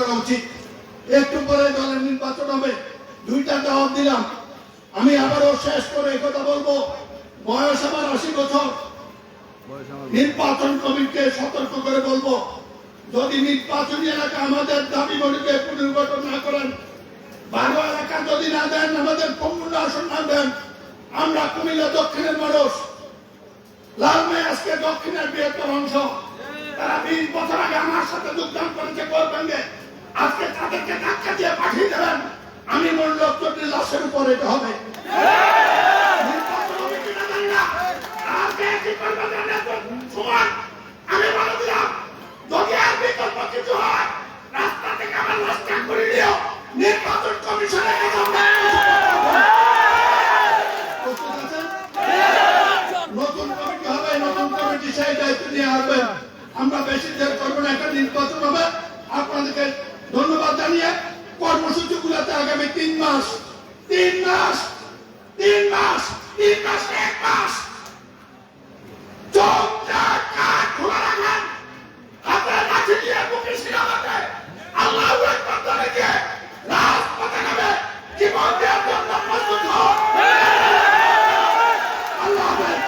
করা উচিত। একটু পরে দলের নির্বাচন হবে, 2টা দাওয়াত দিলাম। আমি আবারও শেষ করে কথা বলবো, বয়স আমার 80 বছর। নির্বাচন কমিটিকে সতর্ক করে বলবো, যদি নির্বাচনী এলাকা আমাদের দাবি মনিকে পুনর্গঠন না করেন, 12 এলাকা যদি না দেন, আমাদের 15 আসন না দেন, আমরা কুমিল্লা দক্ষিণের মানুষ, লালমাই আজকে দক্ষিণের বৃহত্তর অংশ, তারা 20 বছর আগে আমার সাথে যোগদান করেছে গোলবেঙ্গে, আজকে তাদেরকে ধাক্কা দিয়ে পাঠিয়ে দেবেন। আমি মূল্য চোদ্দের লাশের উপর এটা হবে। আমি বলে দিলাম, যদি আর বিকল্প কিছু হয়, রাস্তা থেকে আমার লাশটা করে দিও, নির্বাচন কমিশনে নতুন কমিটি হবে, নতুন কমিটি সেই দায়িত্ব নিয়ে আসবেন। আমরা বেশি দেরি করবো না, একটা নির্বাচন হবে। আপনাদেরকে ধন্যবাদ জানিয়ে কর্মসূচি গুলোতে আগামী 3 মাস 1 মাস খোলা রাখেন, হাতে লাঠি দিয়ে বুকে শিরাতে আল্লাহু আকবার বলে দিয়ে রাজপথে নামে জীবন দেওয়ার জন্য প্রস্তুত হন। আল্লাহ হাফেজ।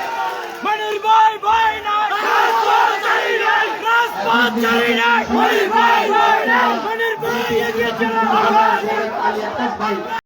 মনির ভাই না রাজপথ চাই না, রাজপথ চাই না, মনির ভাই এগিয়ে চলো।